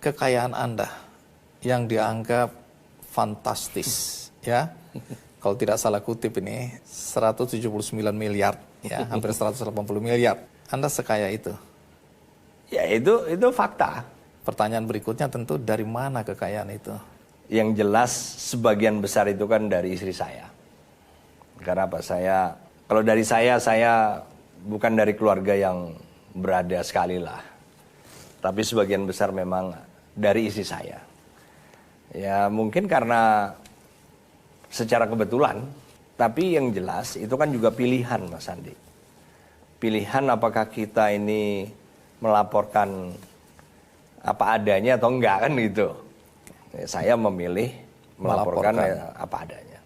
kekayaan Anda yang dianggap fantastis, ya? Kalau tidak salah kutip ini 179 miliar, ya, hampir 180 miliar. Anda sekaya itu. Ya itu fakta. Pertanyaan berikutnya tentu dari mana kekayaan itu? Yang jelas sebagian besar itu kan dari istri saya. Karena apa? Kalau dari saya bukan dari keluarga yang berada sekali lah. Tapi sebagian besar memang dari istri saya. Ya mungkin karena secara kebetulan, tapi yang jelas itu kan juga pilihan, Mas Andi. Pilihan apakah kita ini melaporkan apa adanya atau enggak kan gitu. Saya memilih melaporkan apa adanya.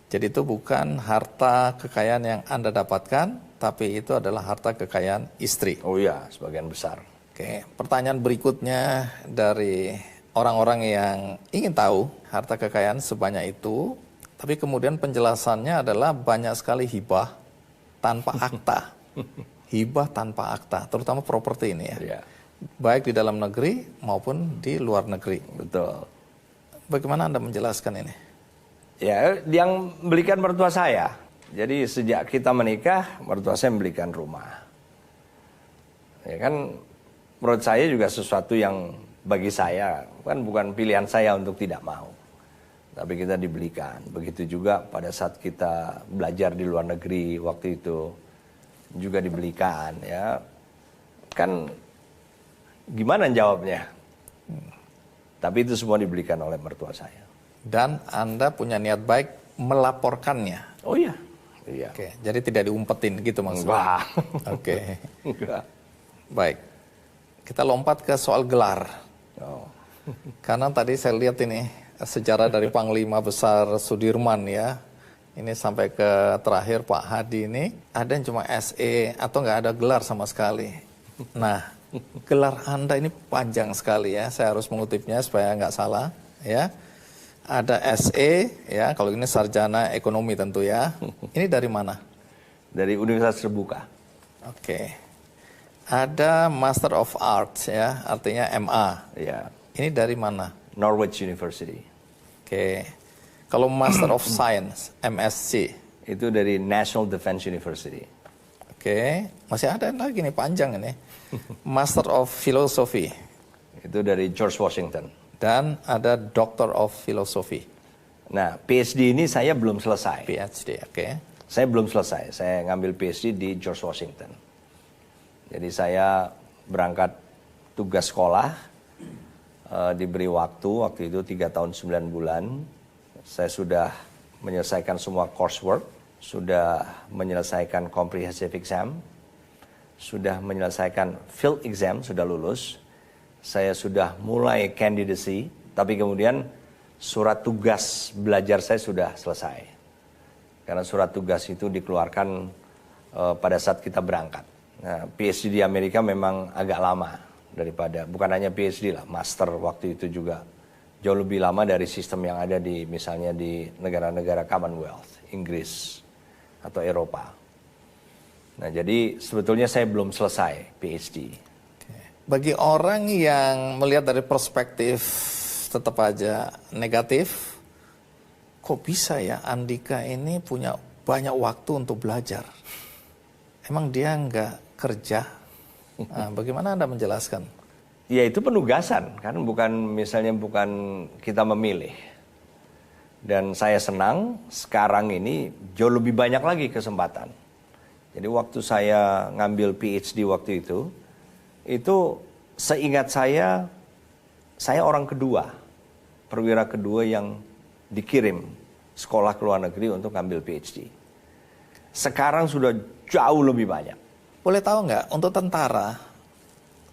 Jadi itu bukan harta kekayaan yang Anda dapatkan, tapi itu adalah harta kekayaan istri. Oh iya, sebagian besar. Oke, pertanyaan berikutnya dari orang-orang yang ingin tahu harta kekayaan sebanyak itu, tapi kemudian penjelasannya adalah banyak sekali hibah tanpa akta. Hibah tanpa akta, terutama properti ini ya. Iya. Baik di dalam negeri maupun di luar negeri. Betul. Bagaimana Anda menjelaskan ini? Ya, yang belikan mertua saya. Jadi sejak kita menikah, mertua saya membelikan rumah. Ya kan, menurut saya juga sesuatu yang bagi saya, kan bukan pilihan saya untuk tidak mau. Tapi kita dibelikan. Begitu juga pada saat kita belajar di luar negeri waktu itu juga dibelikan, ya. Kan gimana jawabnya? Tapi itu semua dibelikan oleh mertua saya. Dan Anda punya niat baik melaporkannya. Oh iya. Iya. Oke, jadi tidak diumpetin gitu maksudnya. Enggak. Oke. Enggak. Baik. Kita lompat ke soal gelar. Oh. Karena tadi saya lihat ini sejarah dari Panglima Besar Sudirman ya. Ini sampai ke terakhir Pak Hadi ini ada yang cuma SE atau nggak ada gelar sama sekali. Nah, gelar Anda ini panjang sekali ya. Saya harus mengutipnya supaya nggak salah ya. Ada SE ya, kalau ini sarjana ekonomi tentu ya. Ini dari mana? Dari Universitas Terbuka. Oke. Ada Master of Arts ya, artinya MA. Ya. Ini dari mana? Norwich University. Oke. Kalau Master of Science, MSc. Itu dari National Defense University. Oke. Masih ada lagi nih panjang ini. Master of Philosophy. Itu dari George Washington. Dan ada Doctor of Philosophy. Nah, PhD ini saya belum selesai. PhD, oke. Saya belum selesai. Saya ngambil PhD di George Washington. Jadi saya berangkat tugas sekolah, diberi waktu itu 3 tahun 9 bulan. Saya sudah menyelesaikan semua coursework, sudah menyelesaikan comprehensive exam, sudah menyelesaikan field exam, sudah lulus. Saya sudah mulai candidacy, tapi kemudian surat tugas belajar saya sudah selesai. Karena surat tugas itu dikeluarkan pada saat kita berangkat. Nah, PhD di Amerika memang agak lama daripada, bukan hanya PhD lah, master waktu itu juga jauh lebih lama dari sistem yang ada di misalnya di negara-negara Commonwealth, Inggris atau Eropa. Nah, jadi sebetulnya saya belum selesai PhD. Bagi orang yang melihat dari perspektif tetap aja negatif, kok bisa ya Andika ini punya banyak waktu untuk belajar? Emang dia nggak kerja? Nah, bagaimana Anda menjelaskan? Ya itu penugasan, kan bukan kita memilih. Dan saya senang sekarang ini jauh lebih banyak lagi kesempatan. Jadi waktu saya ngambil PhD waktu itu seingat saya orang kedua, perwira kedua yang dikirim sekolah ke luar negeri untuk ngambil PhD. Sekarang sudah jauh lebih banyak. Boleh tahu nggak, untuk tentara,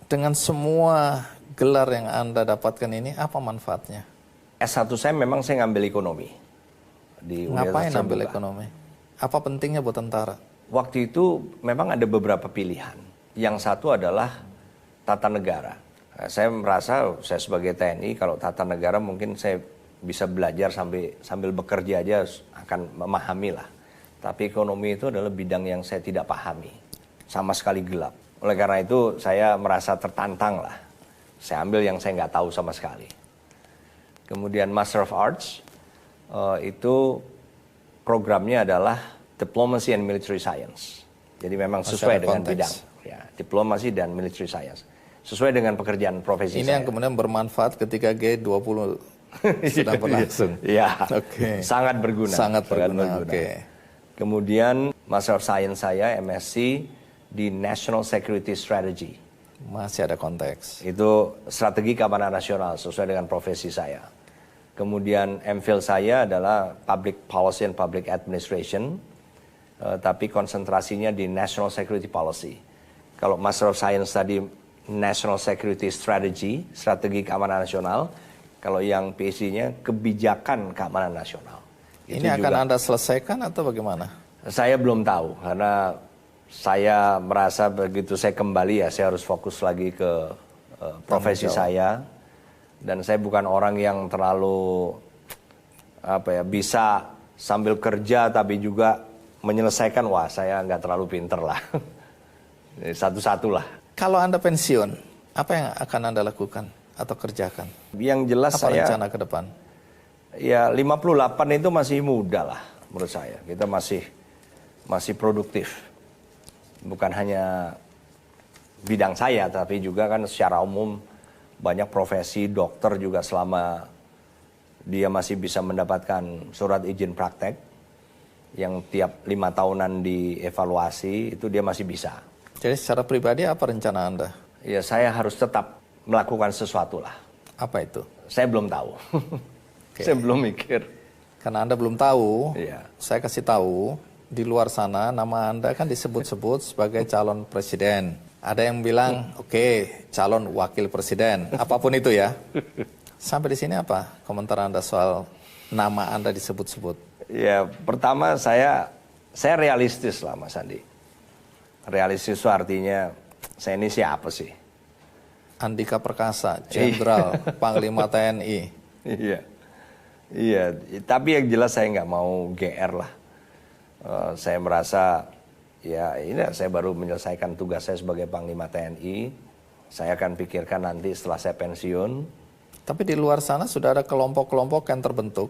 dengan semua gelar yang Anda dapatkan ini, apa manfaatnya? S1 saya memang saya ngambil ekonomi. Di Ngapain Universitas ngambil Terbuka. ekonomi? Apa pentingnya buat tentara? Waktu itu memang ada beberapa pilihan. Yang satu adalah tata negara. Saya merasa saya sebagai TNI kalau tata negara mungkin saya bisa belajar sambil bekerja aja akan memahami lah. Tapi ekonomi itu adalah bidang yang saya tidak pahami. Sama sekali gelap. Oleh karena itu saya merasa tertantang lah. Saya ambil yang saya nggak tahu sama sekali. Kemudian Master of Arts, itu programnya adalah Diplomacy and Military Science. Jadi memang sesuai dengan bidang. Ya, diplomasi dan military science. Sesuai dengan pekerjaan profesi ini saya. yang kemudian bermanfaat ketika G20 sedang berlangsung. Ya, sangat berguna. Sangat berguna. Kemudian Master of Science saya MSc di National Security Strategy. Masih ada konteks. Itu strategi keamanan nasional sesuai dengan profesi saya. Kemudian MPhil saya adalah Public Policy and Public Administration, tapi konsentrasinya di National Security Policy. Kalau Master of Science tadi National Security Strategy, strategi keamanan nasional. Kalau yang PhD-nya kebijakan keamanan nasional. Ini akan Anda selesaikan atau bagaimana? Saya belum tahu, karena saya merasa begitu saya kembali ya, saya harus fokus lagi ke profesi saya. Dan saya bukan orang yang terlalu bisa sambil kerja tapi juga menyelesaikan. Wah, saya nggak terlalu pinter lah. Satu-satu lah. Kalau Anda pensiun, apa yang akan Anda lakukan atau kerjakan? Yang jelas apa saya rencana ke depan? Ya 58 itu masih muda lah menurut saya. Kita masih produktif. Bukan hanya bidang saya, tapi juga kan secara umum banyak profesi dokter juga selama dia masih bisa mendapatkan surat izin praktek yang tiap 5 tahunan dievaluasi, itu dia masih bisa. Jadi secara pribadi apa rencana Anda? Ya saya harus tetap melakukan sesuatu lah. Apa itu? Saya belum tahu. Saya belum mikir. Karena Anda belum tahu, Iya. Saya kasih tahu, di luar sana nama Anda kan disebut-sebut sebagai calon presiden. Ada yang bilang, oke, calon wakil presiden, apapun itu ya. Sampai di sini apa komentar Anda soal nama Anda disebut-sebut? Ya, pertama saya realistis lah Mas Andi. Realistis itu artinya saya ini siapa sih? Andika Perkasa, Jenderal, Panglima TNI. Iya. Tapi yang jelas saya nggak mau GR lah. Saya merasa ya ini saya baru menyelesaikan tugas saya sebagai Panglima TNI. Saya akan pikirkan nanti setelah saya pensiun. Tapi di luar sana sudah ada kelompok-kelompok yang terbentuk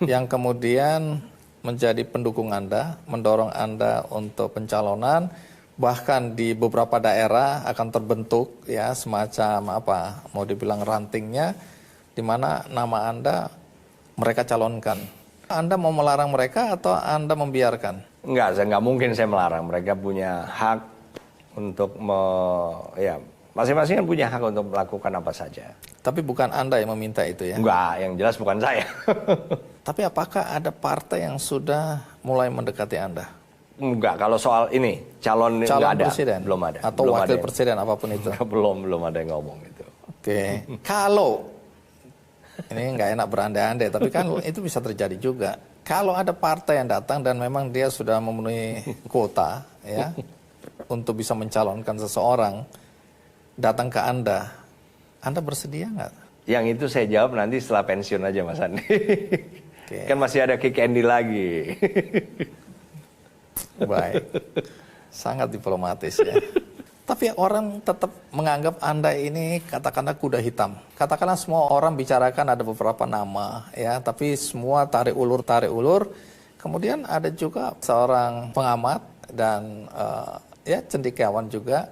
yang kemudian menjadi pendukung Anda, mendorong Anda untuk pencalonan. Bahkan di beberapa daerah akan terbentuk ya semacam mau dibilang rantingnya, di mana nama Anda mereka calonkan. Anda mau melarang mereka atau Anda membiarkan? Enggak, nggak mungkin saya melarang. Mereka punya hak untuk masing-masing kan punya hak untuk melakukan apa saja. Tapi bukan Anda yang meminta itu ya? Enggak, yang jelas bukan saya. Tapi apakah ada partai yang sudah mulai mendekati Anda? Enggak, kalau soal ini calon ada, presiden? Belum ada. Atau belum wakil ada presiden apapun itu? belum ada yang ngomong itu. Oke. Kalau ini nggak enak berandai-andai, tapi kan itu bisa terjadi juga. Kalau ada partai yang datang dan memang dia sudah memenuhi kuota ya untuk bisa mencalonkan seseorang datang ke Anda bersedia nggak? Yang itu saya jawab nanti setelah pensiun aja Mas Andi. Kan masih ada kick Andy lagi. Baik, sangat diplomatis ya. Tapi orang tetap menganggap Anda ini katakanlah kuda hitam. Katakanlah semua orang bicarakan ada beberapa nama ya, tapi semua tarik ulur. Kemudian ada juga seorang pengamat dan cendekiawan juga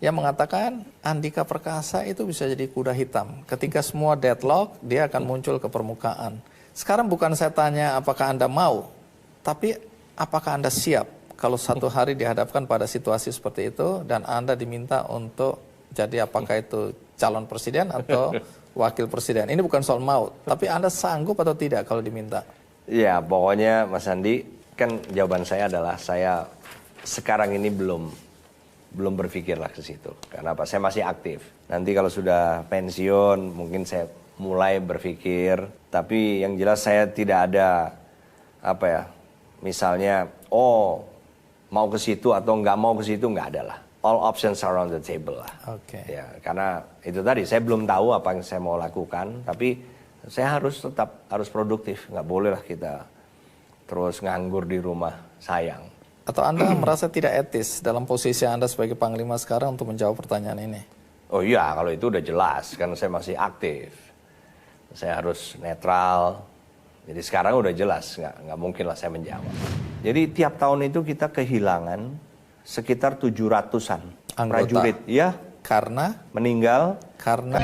yang mengatakan Andika Perkasa itu bisa jadi kuda hitam. Ketika semua deadlock, dia akan muncul ke permukaan. Sekarang bukan saya tanya apakah Anda mau, tapi apakah Anda siap kalau satu hari dihadapkan pada situasi seperti itu dan Anda diminta untuk jadi apakah itu calon presiden atau wakil presiden. Ini bukan soal mau, tapi Anda sanggup atau tidak kalau diminta? Ya, pokoknya Mas Andi, kan jawaban saya adalah saya sekarang ini belum berpikirlah ke situ. Karena apa? Saya masih aktif. Nanti kalau sudah pensiun mungkin saya mulai berpikir, tapi yang jelas saya tidak ada misalnya mau ke situ atau nggak mau ke situ, nggak ada lah. All options are on the table lah. Ya, karena itu tadi saya belum tahu apa yang saya mau lakukan, tapi saya tetap harus produktif. Nggak boleh lah kita terus nganggur di rumah, sayang. Atau Anda merasa tidak etis dalam posisi Anda sebagai Panglima sekarang untuk menjawab pertanyaan ini? Oh iya, kalau itu udah jelas, karena saya masih aktif. Saya harus netral. Jadi sekarang udah jelas, nggak mungkin lah saya menjawab. Jadi tiap tahun itu kita kehilangan sekitar 700-an prajurit, ya, Karena meninggal karena